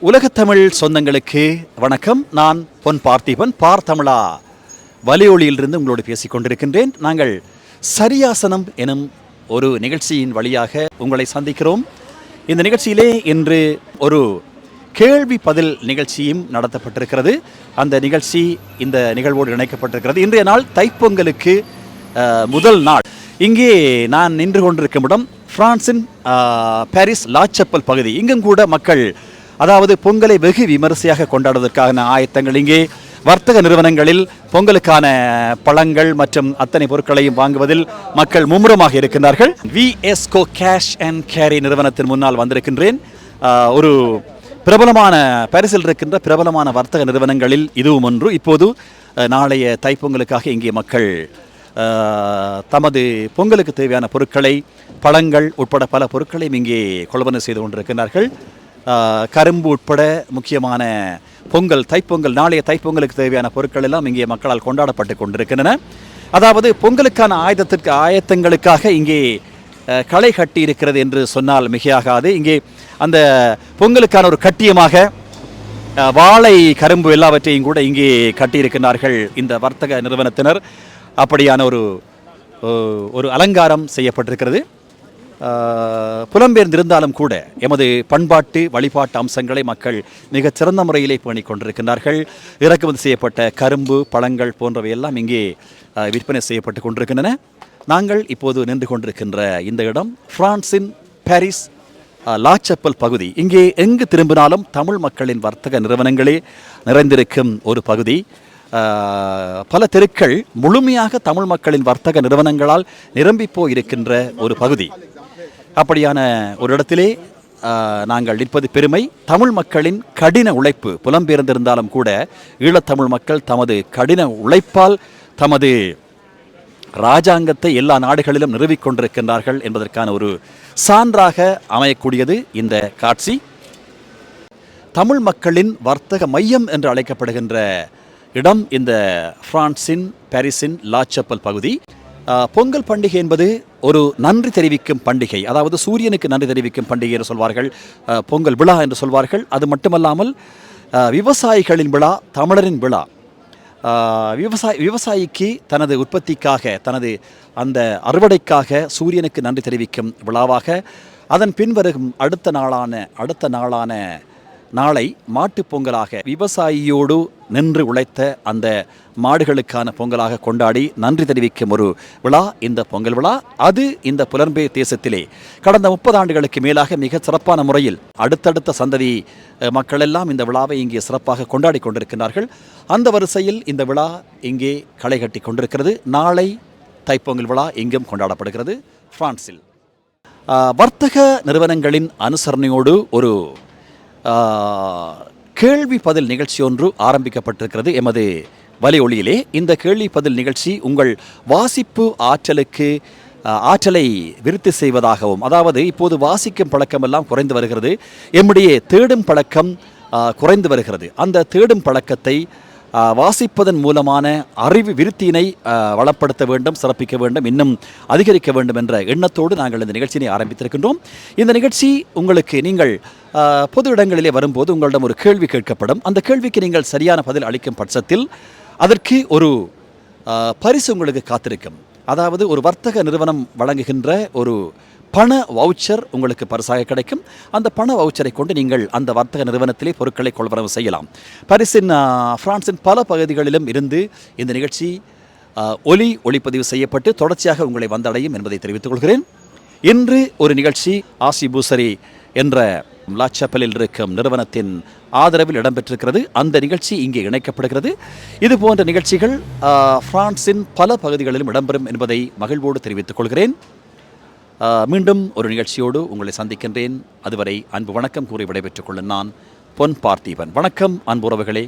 உலகத்தமிழ் சொந்தங்களுக்கு வணக்கம். நான் பொன் பார்த்திபன். பார்த்தமிழா வலையொலியிலிருந்து உங்களோடு பேசிக் கொண்டிருக்கின்றேன். நாங்கள் சரியாசனம் எனும் ஒரு நிகழ்ச்சியின் வழியாக உங்களை சந்திக்கிறோம். இந்த நிகழ்ச்சியிலே இன்று ஒரு கேள்வி பதில் நிகழ்ச்சியும் நடத்தப்பட்டிருக்கிறது. அந்த நிகழ்ச்சி இந்த நிகழ்வோடு இணைக்கப்பட்டிருக்கிறது. இன்றைய நாள் தைப்பொங்கலுக்கு முதல் நாள். இங்கே நான் நின்று கொண்டிருக்கும் இடம் பிரான்சின் பாரிஸ் லாச்சப்பல் பகுதி. இங்கும் கூட மக்கள், அதாவது பொங்கலை வெகு விமரிசையாக கொண்டாடுவதற்கான ஆயத்தங்கள். இங்கே வர்த்தக நிறுவனங்களில் பொங்கலுக்கான பழங்கள் மற்றும் அத்தனை பொருட்களையும் வாங்குவதில் மக்கள் மும்முரமாக இருக்கின்றார்கள். விஎஸ்கோ கேஷ் அண்ட் கேரி நிறுவனத்தின் முன்னால் வந்திருக்கின்றேன். ஒரு பிரபலமான பாரிஸில் இருக்கின்ற பிரபலமான வர்த்தக நிறுவனங்களில் இதுவும் ஒன்று. இப்போது நாளைய தைப்பொங்கலுக்காக இங்கே மக்கள் தமது பொங்கலுக்கு தேவையான பொருட்களை, பழங்கள் உட்பட பல பொருட்களையும் இங்கே கொள்வனவு செய்து கொண்டிருக்கிறார்கள். கரும்பு உட்பட முக்கியமான பொங்கல், தைப்பொங்கல், நாளைய தைப்பொங்கலுக்கு தேவையான பொருட்கள் எல்லாம் இங்கே மக்களால் கொண்டாடப்பட்டு கொண்டிருக்கின்றன. அதாவது பொங்கலுக்கான ஆயத்தங்களுக்காக இங்கே களை கட்டி இருக்கிறது என்று சொன்னால் மிகையாகாது. இங்கே அந்த பொங்கலுக்கான ஒரு கட்டியமாக வாழை, கரும்பு எல்லாவற்றையும் கூட இங்கே கட்டியிருக்கிறார்கள் இந்த வர்த்தக நிறுவனத்தினர். அப்படியான ஒரு அலங்காரம் செய்யப்பட்டிருக்கிறது. புலம்பெயர்ந்திருந்தாலும் கூட எமது பண்பாட்டு வழிபாட்டு அம்சங்களை மக்கள் மிகச் சிறந்த முறையிலே பேணிக் கொண்டிருக்கிறார்கள். இறக்குமதி செய்யப்பட்ட கரும்பு, பழங்கள் போன்றவை எல்லாம் இங்கே விற்பனை செய்யப்பட்டு கொண்டிருக்கின்றன. நாங்கள் இப்போது நின்று கொண்டிருக்கின்ற இந்த இடம் பிரான்சின் பாரிஸ் லாச்சப்பல் பகுதி. இங்கே எங்கு திரும்பினாலும் தமிழ் மக்களின் வர்த்தக நிறுவனங்களே நிறைந்திருக்கும் ஒரு பகுதி. பல தெருக்கள் முழுமையாக தமிழ் மக்களின் வர்த்தக நிறுவனங்களால் நிரம்பி போயிருக்கின்ற ஒரு பகுதி. அப்படியான ஒரு இடத்திலே நாங்கள் நிற்பது பெருமை. தமிழ் மக்களின் கடின உழைப்பு, புலம்பெயர்ந்திருந்தாலும் கூட ஈழத்தமிழ் மக்கள் தமது கடின உழைப்பால் தமது இராஜாங்கத்தை எல்லா நாடுகளிலும் நிறுவிக்கொண்டிருக்கின்றார்கள் என்பதற்கான ஒரு சான்றாக அமையக்கூடியது இந்த காட்சி. தமிழ் மக்களின் வர்த்தக மையம் என்று அழைக்கப்படுகின்ற இடம் இந்த பிரான்சின் பாரிஸின் லாச்சப்பல் பகுதி. பொங்கல் பண்டிகை என்பது ஒரு நன்றி தெரிவிக்கும் பண்டிகை. அதாவது சூரியனுக்கு நன்றி தெரிவிக்கும் பண்டிகை என்று சொல்வார்கள், பொங்கல் விழா என்று சொல்வார்கள். அது மட்டுமல்லாமல் விவசாயிகளின் விழா, தமிழரின் விழா. விவசாயிக்கு தனது உற்பத்திக்காக, தனது அந்த அறுவடைக்காக சூரியனுக்கு நன்றி தெரிவிக்கும் விழாவாக, அதன் பின்வரும் அடுத்த நாளான நாளை மாட்டுப் பொங்கலாக, விவசாயியோடு நின்று உழைத்த அந்த மாடுகளுக்கான பொங்கலாக கொண்டாடி நன்றி தெரிவிக்கும் ஒரு விழா இந்த பொங்கல் விழா. அது இந்த புலம்பெயர் தேசத்திலே கடந்த 30 ஆண்டுகளுக்கு மேலாக மிக சிறப்பான முறையில் அடுத்தடுத்த சந்ததி மக்கள் எல்லாம் இந்த விழாவை இங்கே சிறப்பாக கொண்டாடி கொண்டிருக்கிறார்கள். அந்த வரிசையில் இந்த விழா இங்கே களை கட்டி கொண்டிருக்கிறது. நாளை தைப்பொங்கல் விழா இங்கும் கொண்டாடப்படுகிறது பிரான்சில். வர்த்தக நிறுவனங்களின் அனுசரணையோடு ஒரு கேள்வி பதில் நிகழ்ச்சி ஒன்று ஆரம்பிக்கப்பட்டிருக்கிறது எமது வலையொலியிலே. இந்த கேள்வி பதில் நிகழ்ச்சி உங்கள் வாசிப்பு ஆற்றலை விருத்தி செய்வதாகவும், அதாவது இப்போது வாசிக்கும் பழக்கம் எல்லாம் குறைந்து வருகிறது, எம்முடைய தேடும் பழக்கம் குறைந்து வருகிறது. அந்த தேடும் பழக்கத்தை வாசிப்பதன் மூலமான அறிவு விருத்தியினை வளப்படுத்த வேண்டும், சிறப்பிக்க வேண்டும், இன்னும் அதிகரிக்க வேண்டும் என்ற எண்ணத்தோடு நாங்கள் இந்த நிகழ்ச்சியை ஆரம்பித்திருக்கின்றோம். இந்த நிகழ்ச்சி உங்களுக்கு, நீங்கள் பொது இடங்களிலே வரும்போது உங்களிடம் ஒரு கேள்வி கேட்கப்படும். அந்த கேள்விக்கு நீங்கள் சரியான பதில் அளிக்கும் பட்சத்தில் அதற்கு ஒரு பரிசு உங்களுக்கு காத்திருக்கும். அதாவது ஒரு வர்த்தக நிறுவனம் வழங்குகின்ற ஒரு பண வவுச்சர் உங்களுக்கு பரிசாக கிடைக்கும். அந்த பண வவுச்சரை கொண்டு நீங்கள் அந்த வர்த்தக நிறுவனத்திலே பொருட்களை கொள்வனவு செய்யலாம். பிரான்சின் பல பகுதிகளிலும் இருந்து இந்த நிகழ்ச்சி ஒளிப்பதிவு செய்யப்பட்டு தொடர்ச்சியாக உங்களை வந்தடையும் என்பதை தெரிவித்துக் கொள்கிறேன். இன்று ஒரு நிகழ்ச்சி ஆசி பூசரி என்ற லாச்சப்பலில் இருக்கும் நிறுவனத்தின் ஆதரவில் இடம்பெற்றிருக்கிறது. அந்த நிகழ்ச்சி இங்கே இணைக்கப்படுகிறது. இது போன்ற நிகழ்ச்சிகள் பிரான்சின் பல பகுதிகளிலும் இடம்பெறும் என்பதை மகிழ்வோடு தெரிவித்துக் கொள்கிறேன். மீண்டும் ஒரு நிகழ்ச்சியோடு உங்களை சந்திக்கின்றேன். அதுவரை அன்பு வணக்கம் கூறி விடைபெற்றுக் கொள்ளும் நான் பொன் பார்த்திபன். வணக்கம் அன்புறவுகளே.